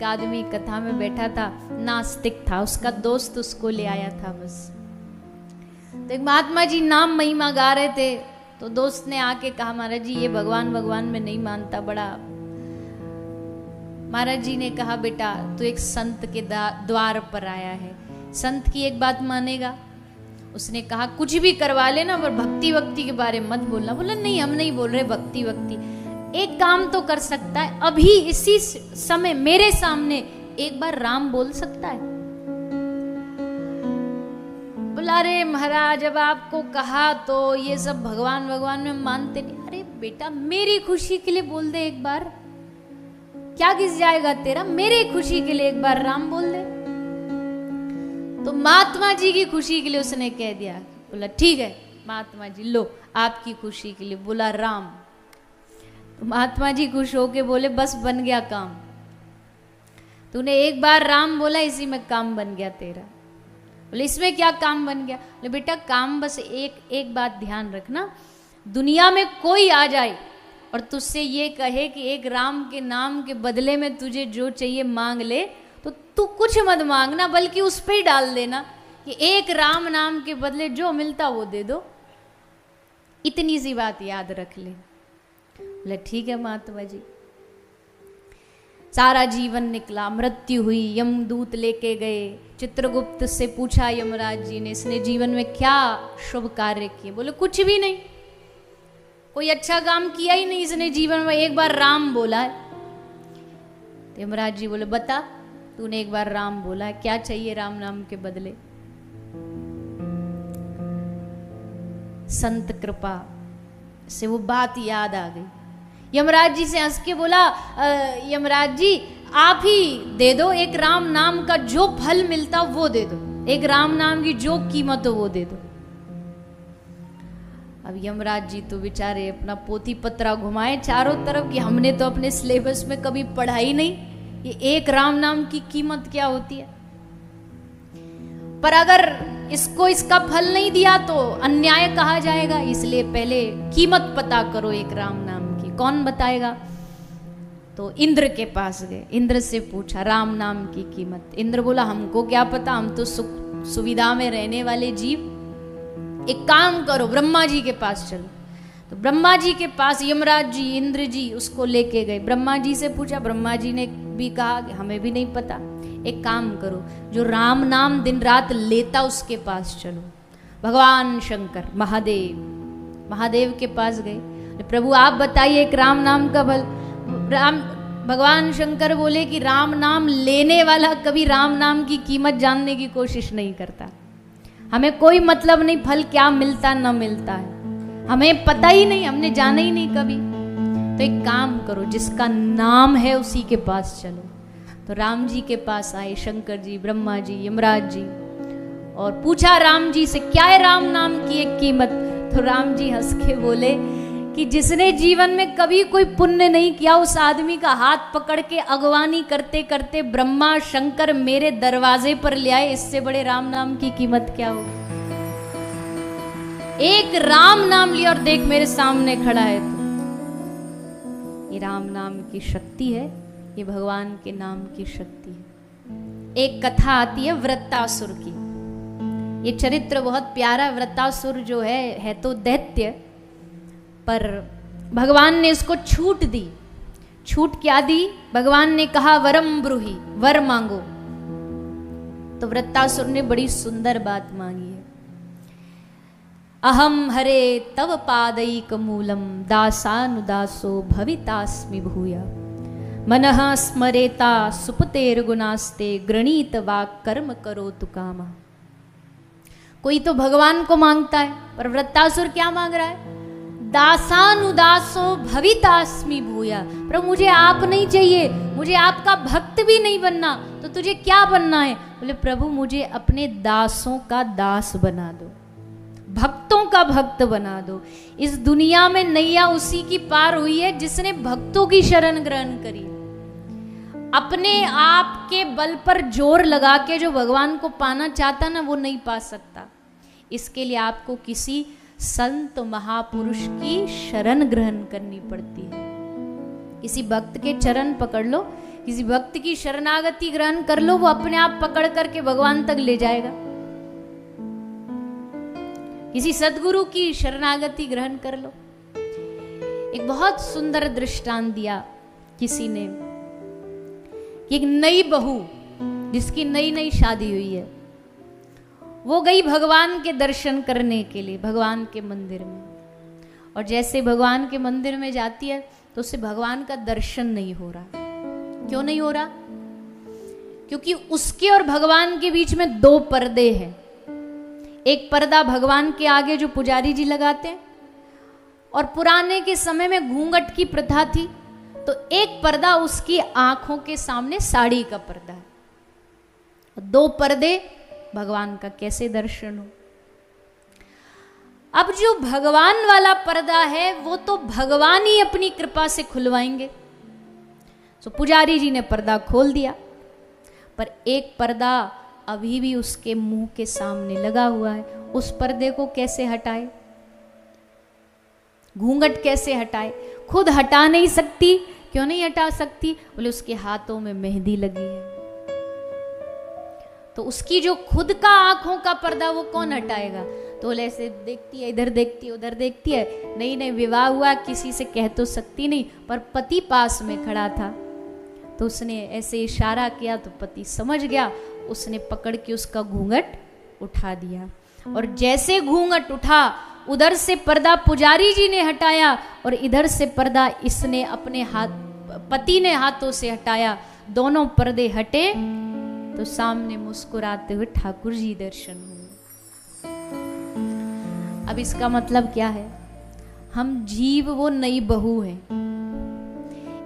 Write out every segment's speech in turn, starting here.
एक आदमी कथा में बैठा था, नास्तिक था, उसका दोस्त उसको ले आया था बस। तो एक महात्मा जी नाम महिमा गा रहे थे, तो दोस्त ने आके कहा महाराज जी ये भगवान भगवान में नहीं मानता बड़ा। महाराज जी ने कहा बेटा तू एक संत के द्वार पर आया है, संत की एक बात मानेगा? उसने कहा कुछ भी करवा लेना पर भक्ति वक्ति के बारे में मत बोलना। बोला नहीं हम नहीं बोल रहे भक्ति वक्ति, एक काम तो कर सकता है, अभी इसी समय मेरे सामने एक बार राम बोल सकता है? बोला अरे महाराज जब आपको कहा तो ये सब भगवान भगवान में मानते नहीं। अरे बेटा मेरी खुशी के लिए बोल दे एक बार, क्या किस जाएगा तेरा, मेरी खुशी के लिए एक बार राम बोल दे। तो महात्मा जी की खुशी के लिए उसने कह दिया, बोला ठीक है महात्मा जी लो आपकी खुशी के लिए बोला राम। तो महात्मा जी खुश होके बोले बस बन गया काम, तूने एक बार राम बोला इसी में काम बन गया तेरा। बोले इसमें क्या काम बन गया? बोले बेटा काम बस एक बात ध्यान रखना, दुनिया में कोई आ जाए और तुझसे ये कहे कि एक राम के नाम के बदले में तुझे जो चाहिए मांग ले, तो तू कुछ मत मांगना बल्कि उस पे ही डाल देना कि एक राम नाम के बदले जो मिलता वो दे दो। इतनी सी बात याद रख ले। बोले ठीक है महात्मा जी। सारा जीवन निकला, मृत्यु हुई, यमदूत लेके गए, चित्रगुप्त से पूछा यमराज जी ने इसने जीवन में क्या शुभ कार्य किए? बोले कुछ भी नहीं, कोई अच्छा काम किया ही नहीं इसने जीवन में, एक बार राम बोला है। तो यमराज जी बोले बता तूने एक बार राम बोला है, क्या चाहिए राम नाम के बदले? संत कृपा से वो बात याद आ गई। यमराज जी से हंस के बोला यमराज जी आप ही दे दो, एक राम नाम का जो फल मिलता वो दे दो, एक राम नाम की जो कीमत हो वो दे दो। अब यमराज जी तो बेचारे अपना पोथी पत्रा घुमाए चारों तरफ कि हमने तो अपने सिलेबस में कभी पढ़ा ही नहीं ये एक राम नाम की कीमत क्या होती है, पर अगर इसको इसका फल नहीं दिया तो अन्याय कहा जाएगा, इसलिए पहले कीमत पता करो एक राम नाम की। कौन बताएगा? तो इंद्र के पास गए, इंद्र से पूछा राम नाम की कीमत। इंद्र बोला हमको क्या पता, हम तो सुख सुविधा में रहने वाले जीव, एक काम करो ब्रह्मा जी के पास चलो। तो ब्रह्मा जी के पास यमराज जी इंद्र जी उसको लेके गए, ब्रह्मा जी से पूछा, ब्रह्मा जी ने भी कहा कि हमें भी नहीं पता, एक काम करो जो राम नाम दिन रात लेता उसके पास चलो। भगवान शंकर महादेव के पास गए, प्रभु आप बताइए एक राम नाम का फल। भगवान शंकर बोले कि राम नाम लेने वाला कभी राम नाम की कीमत जानने की कोशिश नहीं करता, हमें कोई मतलब नहीं फल क्या मिलता न मिलता है, हमें पता ही नहीं, हमने जाना ही नहीं कभी। तो एक काम करो जिसका नाम है उसी के पास चलो। तो राम जी के पास आए शंकर जी, ब्रह्मा जी, यमराज जी, और पूछा राम जी से क्या है राम नाम की एक कीमत। तो राम जी हंस के बोले कि जिसने जीवन में कभी कोई पुण्य नहीं किया उस आदमी का हाथ पकड़ के अगवानी करते करते ब्रह्मा शंकर मेरे दरवाजे पर ले आए, इससे बड़े राम नाम की कीमत क्या हो। एक राम नाम लिया और देख मेरे सामने खड़ा है तू। ये राम नाम की शक्ति है, ये भगवान के नाम की शक्ति है। एक कथा आती है वृत्तासुर की, ये चरित्र बहुत प्यारा। वृत्तासुर जो है तो दैत्य, पर भगवान ने उसको छूट दी। छूट क्या दी? भगवान ने कहा वरम ब्रूहि, वर मांगो। तो वृत्तासुर ने बड़ी सुंदर बात मांगी है, अहम हरे तव पादैक मूलम दासानुदासो भवितास्मि भूया मनः स्मरेता सुपतेर गुणास्ते गृणीत वाक् कर्म करोतु कामा। कोई तो भगवान को मांगता है, पर वृत्तासुर क्या मांग रहा है? दासानुदासो भवितास्मि भूया। प्रभु मुझे आप नहीं चाहिए, मुझे आपका भक्त भी नहीं बनना, तो तुझे क्या बनना है? बोले प्रभु मुझे अपने दासों का दास बना दो, भक्तों का भक्त बना दो। इस दुनिया में नैया उसी की पार हुई है जिसने भक्तों की शरण ग्रहण करी। अपने आप के बल पर जोर लगा के जो भगवान को पाना चाहता ना, वो नहीं पा सकता। इसके लिए आपको किसी संत महापुरुष की शरण ग्रहण करनी पड़ती है। किसी भक्त के चरण पकड़ लो, किसी भक्त की शरणागति ग्रहण कर लो, वो अपने आप पकड़ करके भगवान तक ले जाएगा। किसी सदगुरु की शरणागति ग्रहण कर लो। एक बहुत सुंदर दृष्टांत दिया किसी ने कि एक नई बहू जिसकी नई नई शादी हुई है, वो गई भगवान के दर्शन करने के लिए भगवान के मंदिर में, और जैसे भगवान के मंदिर में जाती है तो उसे भगवान का दर्शन नहीं हो रहा। क्यों नहीं हो रहा? क्योंकि उसके और भगवान के बीच में दो पर्दे हैं। एक पर्दा भगवान के आगे जो पुजारी जी लगाते हैं, और पुराने के समय में घूंघट की प्रथा थी, तो एक पर्दा उसकी आंखों के सामने साड़ी का पर्दा है। दो पर्दे, भगवान का कैसे दर्शन हो? अब जो भगवान वाला पर्दा है वो तो भगवान ही अपनी कृपा से खुलवाएंगे। तो पुजारी जी ने पर्दा खोल दिया, पर एक पर्दा अभी भी उसके मुंह के सामने लगा हुआ है। उस पर्दे को कैसे हटाए? घूंघट कैसे हटाए? खुद हटा नहीं सकती। क्यों नहीं हटा सकती? बोले उसके हाथों में मेहंदी लगी है। तो उसकी जो खुद का आंखों का पर्दा वो कौन हटाएगा? तो बोले ऐसे देखती है, इधर देखती है, उधर देखती है। नहीं नहीं, विवाह हुआ, किसी से कह तो सकती नहीं, पर पति पास में खड़ा था तो उसने ऐसे इशारा किया तो पति समझ गया। उसने पकड़ के उसका घूंघट उठा दिया, और जैसे घूंघट उठा उधर से पर्दा पुजारी जी ने हटाया और इधर से पर्दा इसने अपने हाथ, पति ने हाथों से हटाया। दोनों पर्दे हटे तो सामने मुस्कुराते हुए ठाकुर जी दर्शन हुए। अब इसका मतलब क्या है? हम जीव वो नई बहू हैं।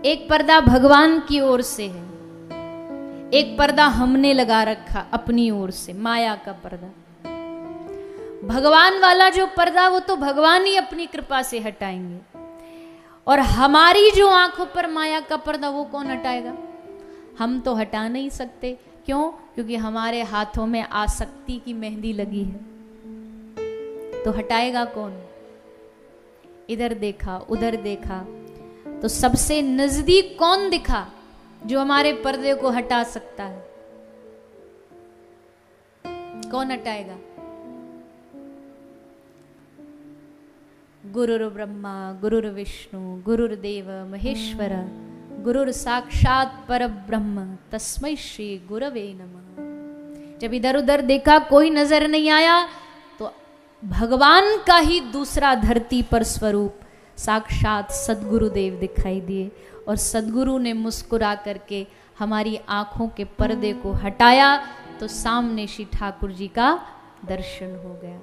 एक पर्दा भगवान की ओर से है, एक पर्दा हमने लगा रखा अपनी ओर से, माया का पर्दा। भगवान वाला जो पर्दा वो तो भगवान ही अपनी कृपा से हटाएंगे, और हमारी जो आंखों पर माया का पर्दा वो कौन हटाएगा? हम तो हटा नहीं सकते। क्यों? क्योंकि हमारे हाथों में आसक्ति की मेहंदी लगी है। तो हटाएगा कौन? इधर देखा, उधर देखा, तो सबसे नजदीक कौन दिखा जो हमारे पर्दे को हटा सकता है? कौन हटाएगा? गुरुर् ब्रह्मा गुरुर्विष्णु गुरुर्देव महेश्वर गुरुर साक्षात परब्रह्म तस्मै श्री गुरवे नमः। जब इधर उधर देखा कोई नजर नहीं आया तो भगवान का ही दूसरा धरती पर स्वरूप साक्षात सदगुरुदेव दिखाई दिए, और सदगुरु ने मुस्कुरा करके हमारी आंखों के पर्दे को हटाया तो सामने श्री ठाकुर जी का दर्शन हो गया।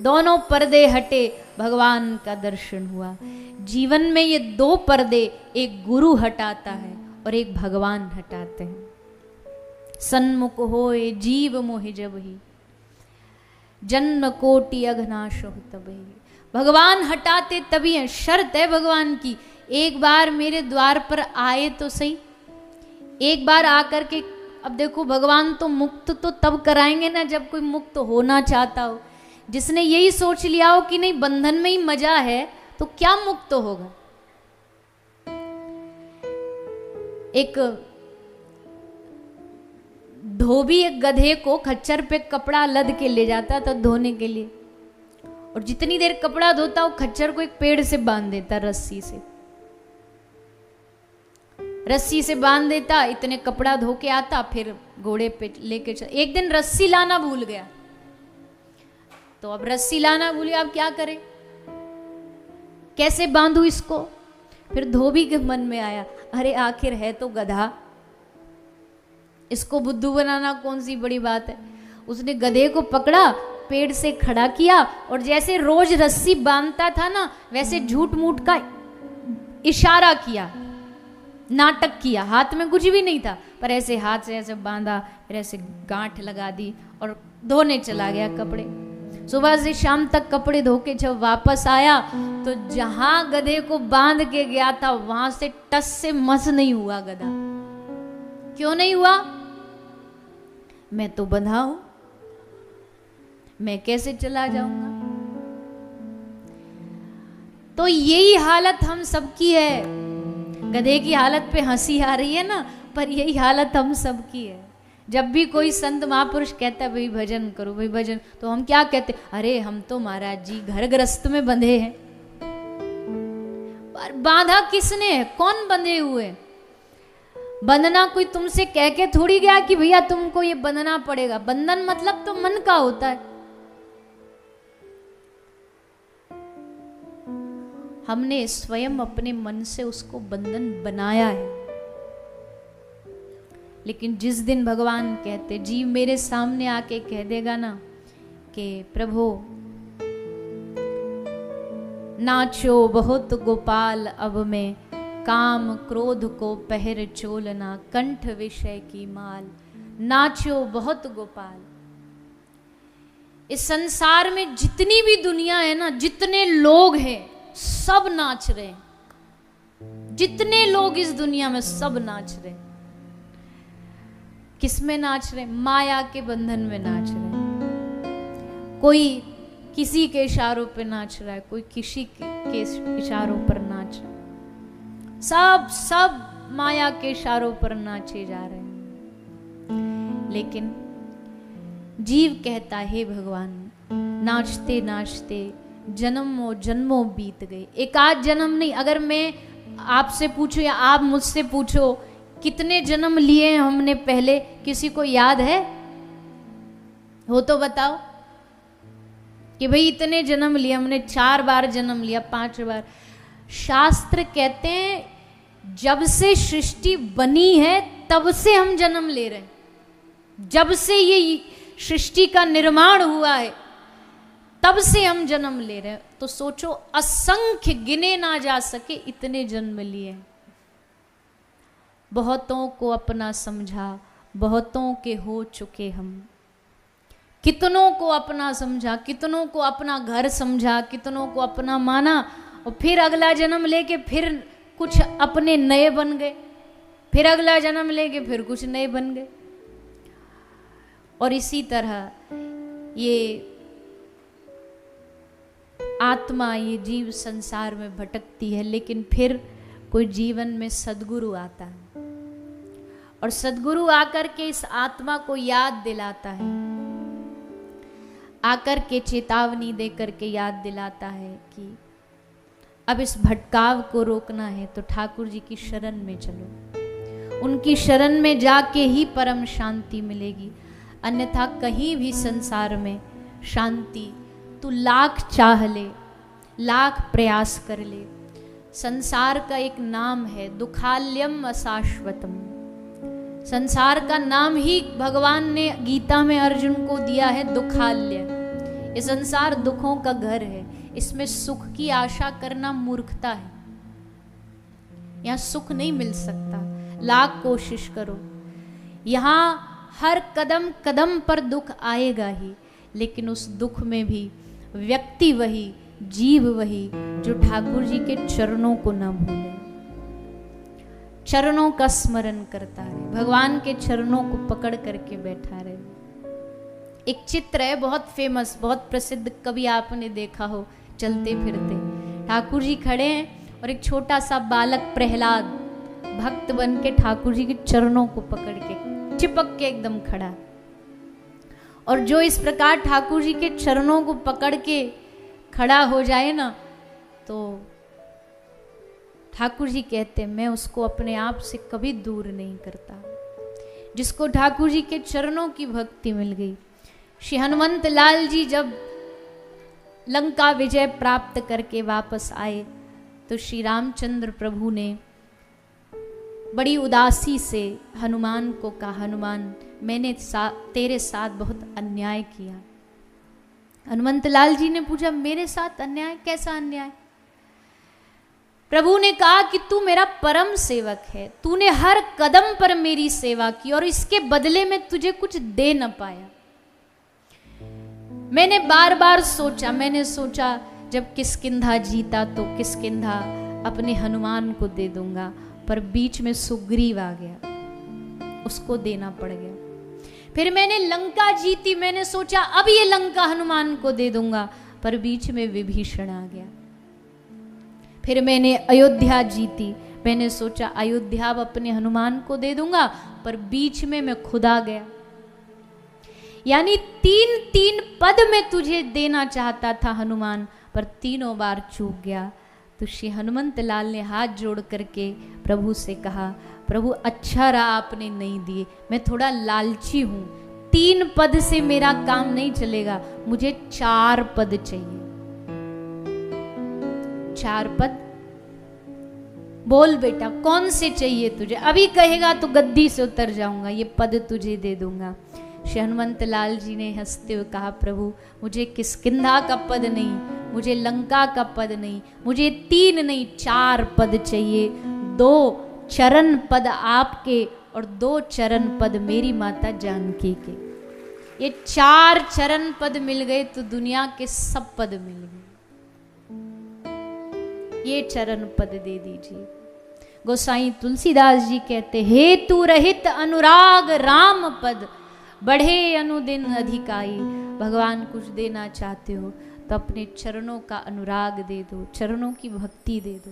दोनों पर्दे हटे, भगवान का दर्शन हुआ। जीवन में ये दो पर्दे, एक गुरु हटाता है और एक भगवान हटाते हैं। सन्मुख होए जीव मोहि जबहि, जन्म कोटि अघनाश हो तबहि। भगवान हटाते तभी है, शर्त है भगवान की। एक बार मेरे द्वार पर आए तो सही, एक बार आकर के। अब देखो, भगवान तो मुक्त तो तब कराएंगे ना जब कोई मुक्त होना चाहता हो। जिसने यही सोच लिया हो कि नहीं बंधन में ही मजा है, तो क्या मुक्त होगा? एक धोबी एक गधे को खच्चर पे कपड़ा लद के ले जाता था धोने के लिए, और जितनी देर कपड़ा धोता वो खच्चर को एक पेड़ से बांध देता, रस्सी से बांध देता। इतने कपड़ा धो के आता, फिर घोड़े पे लेके चल। एक दिन रस्सी लाना भूल गया, तो अब रस्सी लाना भूल गया, अब क्या करे, कैसे बांधू इसको? फिर धोबी के मन में आया, अरे आखिर है तो गधा, इसको बुद्धू बनाना कौन सी बड़ी बात है। उसने गधे को पकड़ा, पेड़ से खड़ा किया, और जैसे रोज रस्सी बांधता था ना, वैसे झूठ मूठ का इशारा किया, नाटक किया। हाथ में कुछ भी नहीं था, पर ऐसे हाथ से ऐसे बांधा, फिर ऐसे गांठ लगा दी और धोने चला गया कपड़े। सुबह से शाम तक कपड़े धो के जब वापस आया तो जहां गधे को बांध के गया था वहां से टस से मस नहीं हुआ गधा। क्यों नहीं हुआ? मैं तो बंधा हूं, मैं कैसे चला जाऊंगा? तो यही हालत हम सबकी है। गधे की हालत पे हंसी आ रही है ना, पर यही हालत हम सबकी है। जब भी कोई संत महापुरुष कहता है भाई भजन करो, भाई भजन, तो हम क्या कहते, अरे हम तो महाराज जी घर गृहस्थ में बंधे हैं। पर बांधा किसने है, कौन बंधे हुए? बंधना कोई तुमसे कह के थोड़ी गया कि भैया तुमको ये बंधना पड़ेगा। बंधन मतलब तो मन का होता है। हमने स्वयं अपने मन से उसको बंधन बनाया है। लेकिन जिस दिन भगवान कहते, जीव मेरे सामने आके कह देगा ना कि प्रभु नाचो बहुत गोपाल अब में, काम क्रोध को पहर चोलना, कंठ विषय की माल, नाचो बहुत गोपाल। इस संसार में जितनी भी दुनिया है ना, जितने लोग हैं सब नाच रहे हैं। जितने लोग इस दुनिया में सब नाच रहे हैं। किस में नाच रहे? माया के बंधन में नाच रहे हैं। कोई किसी के इशारों पे नाच रहा है, कोई किसी के इशारों पर नाच रहा है। सब माया के इशारों पर नाचे जा रहे हैं। लेकिन जीव कहता है भगवान, नाचते नाचते जन्मों जन्मों बीत गए। एक आध जन्म नहीं, अगर मैं आपसे पूछूं या आप मुझसे पूछो कितने जन्म लिए हमने पहले, किसी को याद है? हो तो बताओ कि भाई इतने जन्म लिए हमने, 4 बार जन्म लिया, 5 बार। शास्त्र कहते हैं जब से सृष्टि बनी है तब से हम जन्म ले रहे हैं। जब से ये सृष्टि का निर्माण हुआ है तब से हम जन्म ले रहे हैं। तो सोचो, असंख्य गिने ना जा सके इतने जन्म लिए। बहुतों को अपना समझा, बहुतों के हो चुके हम। कितनों को अपना समझा, कितनों को अपना घर समझा, कितनों को अपना माना, और फिर अगला जन्म लेके फिर कुछ अपने नए बन गए, फिर अगला जन्म लेके फिर कुछ नए बन गए। और इसी तरह ये आत्मा, ये जीव संसार में भटकती है। लेकिन फिर कोई जीवन में सद्गुरु आता है, और सद्गुरु आकर के इस आत्मा को याद दिलाता है, आकर के चेतावनी दे करके याद दिलाता है कि अब इस भटकाव को रोकना है तो ठाकुर जी की शरण में चलो। उनकी शरण में जाके ही परम शांति मिलेगी, अन्यथा कहीं भी संसार में शांति तू लाख चाह ले, लाख प्रयास कर ले। संसार का एक नाम है दुखाल्यम अशाश्वतम। संसार का नाम ही भगवान ने गीता में अर्जुन को दिया है, दुखाल्य। ये संसार दुखों का घर है, इसमें सुख की आशा करना मूर्खता है। यहाँ सुख नहीं मिल सकता, लाख कोशिश करो। यहाँ हर कदम कदम पर दुख आएगा ही, लेकिन उस दुख में भी व्यक्ति वही, जीव वही, जो ठाकुर जी के चरणों को न भूले, चरणों का स्मरण करता रहे, भगवान के चरणों को पकड़ करके बैठा रहे। एक चित्र है बहुत फेमस, बहुत प्रसिद्ध, कभी आपने देखा हो, चलते फिरते ठाकुर जी खड़े हैं और एक छोटा सा बालक प्रहलाद भक्त बन के ठाकुर जी के चरणों को पकड़ के चिपक के एकदम खड़ा। और जो इस प्रकार ठाकुर जी के चरणों को पकड़ के खड़ा हो जाए ना, तो ठाकुर जी कहते मैं उसको अपने आप से कभी दूर नहीं करता। जिसको ठाकुर जी के चरणों की भक्ति मिल गई। श्री हनुमंत लाल जी जब लंका विजय प्राप्त करके वापस आए तो श्री रामचंद्र प्रभु ने बड़ी उदासी से हनुमान को कहा, हनुमान मैंने तेरे साथ बहुत अन्याय किया। हनुमंत लाल जी ने पूछा, मेरे साथ अन्याय? कैसा अन्याय? प्रभु ने कहा कि तू मेरा परम सेवक है, तूने हर कदम पर मेरी सेवा की और इसके बदले में तुझे कुछ दे न पाया। मैंने बार बार सोचा, मैंने सोचा जब किष्किंधा जीता तो किष्किंधा अपने हनुमान को दे दूंगा, पर बीच में सुग्रीव आ गया, उसको देना पड़ गया। फिर मैंने लंका जीती, मैंने सोचा अब ये लंका हनुमान को दे दूंगा, पर बीच में विभीषण आ गया। फिर मैंने अयोध्या जीती, मैंने सोचा अयोध्या अपने हनुमान को दे दूंगा, पर बीच में मैं खुद आ गया। यानी 3 पद में तुझे देना चाहता था हनुमान, पर तीनों बार चूक गया। तो श्री हनुमंत लाल ने हाथ जोड़ करके प्रभु से कहा, प्रभु अच्छा रहा आपने नहीं दिए, मैं थोड़ा लालची हूं, 3 पद से मेरा काम नहीं चलेगा, मुझे 4 पद चाहिए। 4 पद? बोल बेटा कौन से चाहिए तुझे? अभी कहेगा तो गद्दी से उतर जाऊंगा, ये पद तुझे दे दूंगा। श्री हनुमंत लाल जी ने हंसते हुए कहा, प्रभु मुझे किष्किंधा का पद नहीं, मुझे लंका का पद नहीं, मुझे 3 नहीं 4 पद चाहिए। 2 चरण पद आपके और 2 चरण पद मेरी माता जानकी के। ये 4 चरण पद मिल गए तो दुनिया के सब पद मिल गए। ये चरण पद दे दीजिए। गोसाई तुलसीदास जी कहते, हेतु रहित अनुराग राम पद, बढ़े अनुदिन अधिकाई। भगवान कुछ देना चाहते हो तो अपने चरणों का अनुराग दे दो, चरणों की भक्ति दे दो।